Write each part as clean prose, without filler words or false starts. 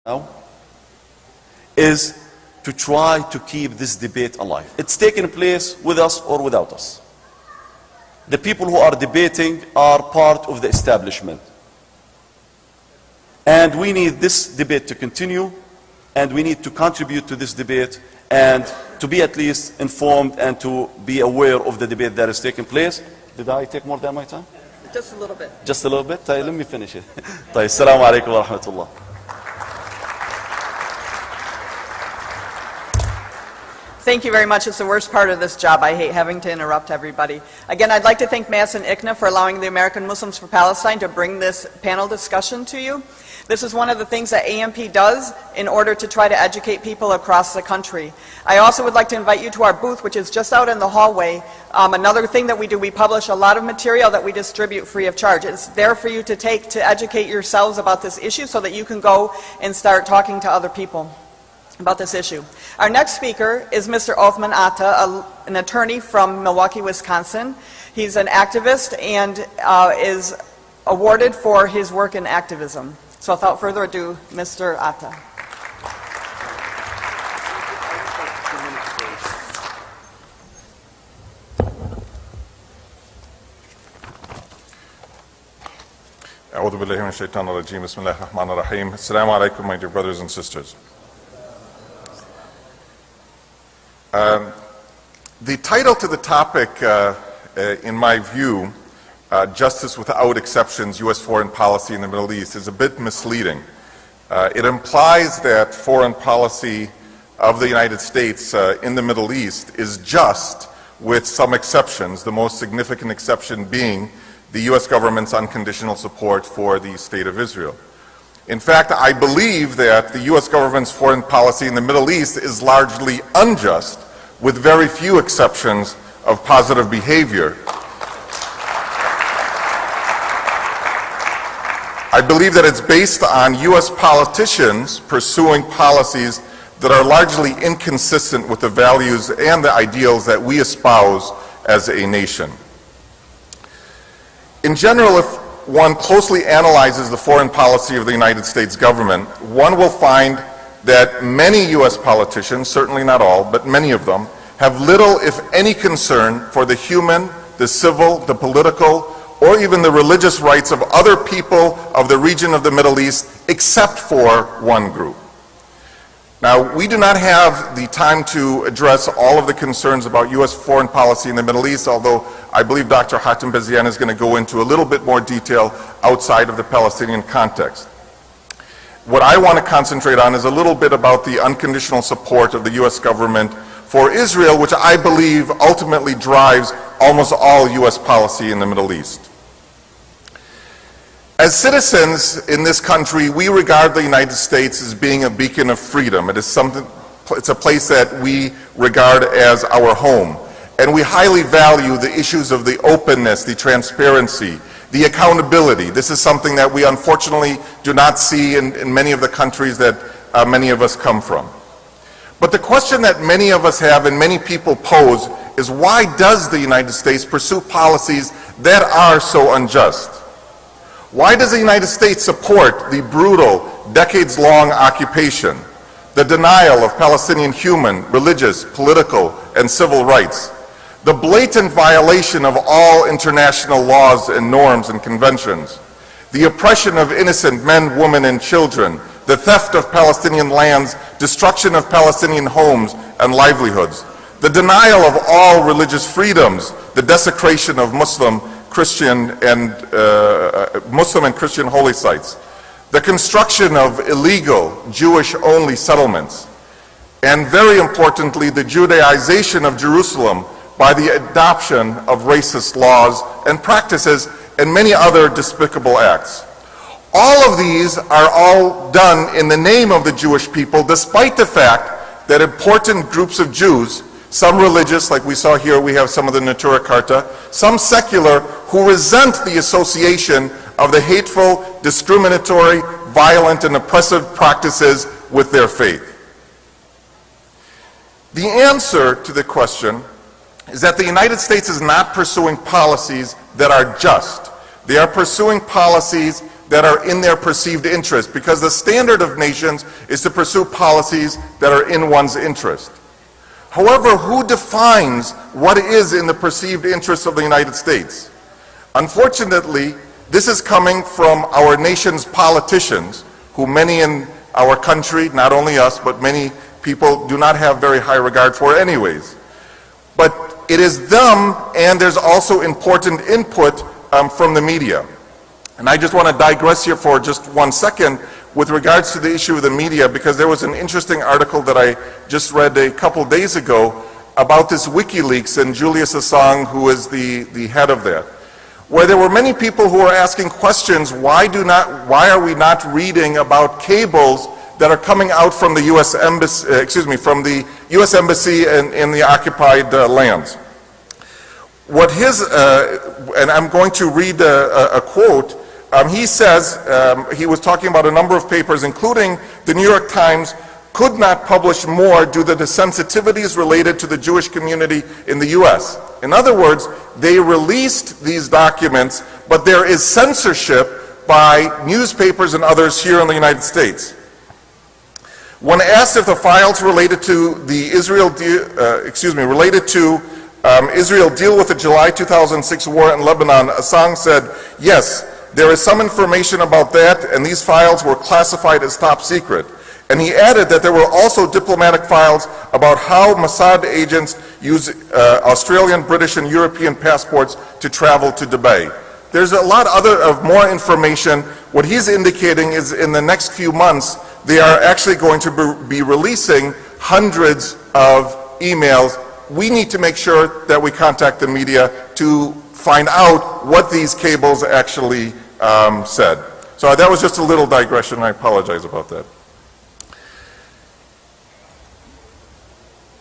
now is to try to keep this debate alive. It's taking place with us or without us. The people who are debating are part of the establishment. And we need this debate to continue, and we need to contribute to this debate and to be at least informed and to be aware of the debate that is taking place. Did I take more than my time? Just a little bit. Just a little bit? Let me finish it. Assalamu alaikum wa rahmatullah. Thank you very much. It's the worst part of this job. I hate having to interrupt everybody. Again, I'd like to thank MAS-ICNA for allowing the American Muslims for Palestine to bring this panel discussion to you. This is one of the things that AMP does in order to try to educate people across the country. I also would like to invite you to our booth, which is just out in the hallway. Another thing that we do, we publish a lot of material that we distribute free of charge. It's there for you to take to educate yourselves about this issue so that you can go and start talking to other people about this issue. Our next speaker is Mr. Othman Atta, an attorney from Milwaukee, Wisconsin. He's an activist and is awarded for his work in activism. So without further ado, Mr. Atta. أعوذ بالله من الشيطان الرجيم بسم الله الرحمن الرحيم. Assalamu alaikum, my dear brothers and sisters. The title to the topic, in my view, Justice Without Exceptions, U.S. Foreign Policy in the Middle East, is a bit misleading. It implies that foreign policy of the United States in the Middle East is just, with some exceptions, the most significant exception being the U.S. government's unconditional support for the State of Israel. In fact, I believe that the U.S. government's foreign policy in the Middle East is largely unjust, with very few exceptions of positive behavior. I believe that it's based on U.S. politicians pursuing policies that are largely inconsistent with the values and the ideals that we espouse as a nation. In general, if one closely analyzes the foreign policy of the United States government, one will find that many U.S. politicians, certainly not all, but many of them, have little, if any, concern for the human, the civil, the political, or even the religious rights of other people of the region of the Middle East, except for one group. Now, we do not have the time to address all of the concerns about U.S. foreign policy in the Middle East, although I believe Dr. Hatem Bazian is going to go into a little bit more detail outside of the Palestinian context. What I want to concentrate on is a little bit about the unconditional support of the U.S. government for Israel, which I believe ultimately drives almost all U.S. policy in the Middle East. As citizens in this country, we regard the United States as being a beacon of freedom. It's a place that we regard as our home. And we highly value the issues of the openness, the transparency, the accountability. This is something that we unfortunately do not see in many of the countries that many of us come from. But the question that many of us have and many people pose is, why does the United States pursue policies that are so unjust? Why does the United States support the brutal, decades-long occupation, the denial of Palestinian human, religious, political, and civil rights, the blatant violation of all international laws and norms and conventions, the oppression of innocent men, women, and children, the theft of Palestinian lands, destruction of Palestinian homes and livelihoods, the denial of all religious freedoms, the desecration of Muslim and Christian holy sites, the construction of illegal Jewish-only settlements, and very importantly, the Judaization of Jerusalem by the adoption of racist laws and practices and many other despicable acts. All of these are all done in the name of the Jewish people, despite the fact that important groups of Jews, some religious, like we saw here, we have some of the Natura Carta, some secular, who resent the association of the hateful, discriminatory, violent, and oppressive practices with their faith. The answer to the question is that the United States is not pursuing policies that are just. They are pursuing policies that are in their perceived interest, because the standard of nations is to pursue policies that are in one's interest. However, who defines what is in the perceived interest of the United States? Unfortunately, this is coming from our nation's politicians, who many in our country, not only us, but many people do not have very high regard for anyways. But it is them, and there's also important input from the media. And I just want to digress here for just 1 second with regards to the issue of the media, because there was an interesting article that I just read a couple days ago about this WikiLeaks and Julius Assange, who is the head of that, where there were many people who were asking questions, why are we not reading about cables that are coming out from the U.S. Embassy, from the U.S. Embassy in the occupied lands. What and I'm going to read a quote. He says, he was talking about a number of papers, including the New York Times, could not publish more due to the sensitivities related to the Jewish community in the U.S. In other words, they released these documents, but there is censorship by newspapers and others here in the United States. When asked if the files related to the Israel deal with the July 2006 war in Lebanon, Assange said, yes, there is some information about that, and these files were classified as top secret. And he added that there were also diplomatic files about how Mossad agents use Australian, British, and European passports to travel to Dubai. There's a lot of more information. What he's indicating is in the next few months, they are actually going to be releasing hundreds of emails. We need to make sure that we contact the media to find out what these cables actually said. So that was just a little digression. I apologize about that.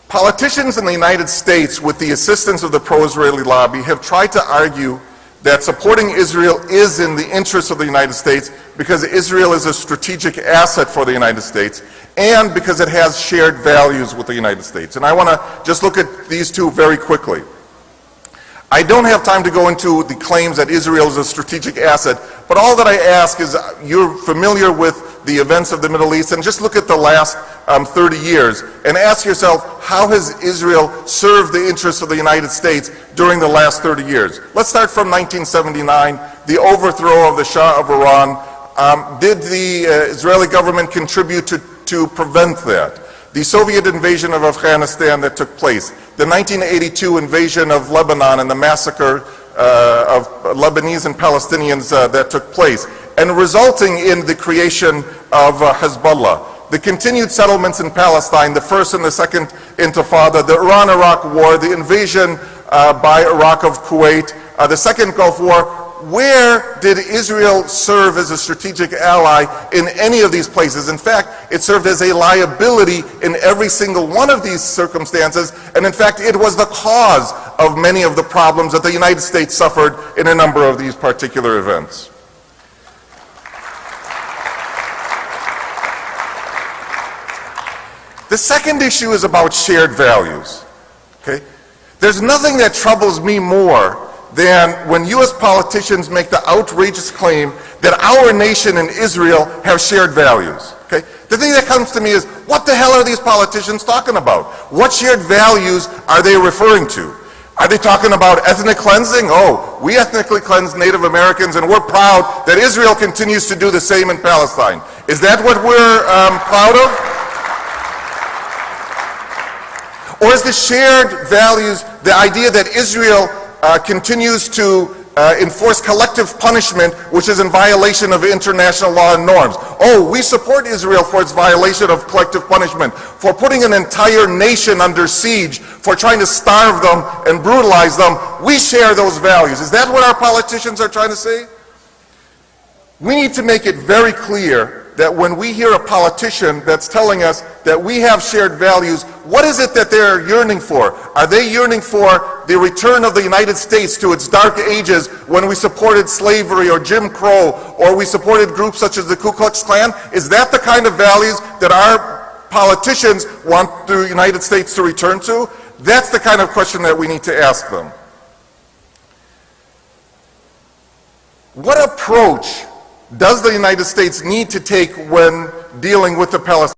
Politicians in the United States, with the assistance of the pro-Israeli lobby, have tried to argue that supporting Israel is in the interest of the United States because Israel is a strategic asset for the United States and because it has shared values with the United States. And I want to just look at these two very quickly. I don't have time to go into the claims that Israel is a strategic asset, but all that I ask is you're familiar with the events of the Middle East, and just look at the last 30 years and ask yourself, how has Israel served the interests of the United States during the last 30 years? Let's start from 1979, the overthrow of the Shah of Iran. Did the Israeli government contribute to prevent that? The Soviet invasion of Afghanistan that took place, the 1982 invasion of Lebanon and the massacre of Lebanese and Palestinians that took place, and resulting in the creation of Hezbollah, the continued settlements in Palestine, the first and the second Intifada, the Iran-Iraq war, the invasion by Iraq of Kuwait, the second Gulf War. Where did Israel serve as a strategic ally in any of these places? In fact, it served as a liability in every single one of these circumstances, and in fact, it was the cause of many of the problems that the United States suffered in a number of these particular events. The second issue is about shared values. Okay? There's nothing that troubles me more than when U.S. politicians make the outrageous claim that our nation and Israel have shared values. Okay? The thing that comes to me is, what the hell are these politicians talking about? What shared values are they referring to? Are they talking about ethnic cleansing? Oh, we ethnically cleanse Native Americans and we're proud that Israel continues to do the same in Palestine. Is that what we're proud of? Or is the shared values the idea that Israel continues to enforce collective punishment, which is in violation of international law and norms? Oh, we support Israel for its violation of collective punishment, for putting an entire nation under siege, for trying to starve them and brutalize them. We share those values. Is that what our politicians are trying to say? We need to make it very clear that when we hear a politician that's telling us that we have shared values, what is it that they're yearning for? Are they yearning for the return of the United States to its dark ages when we supported slavery or Jim Crow, or we supported groups such as the Ku Klux Klan? Is that the kind of values that our politicians want the United States to return to? That's the kind of question that we need to ask them. What approach does the United States need to take when dealing with the Palestinians?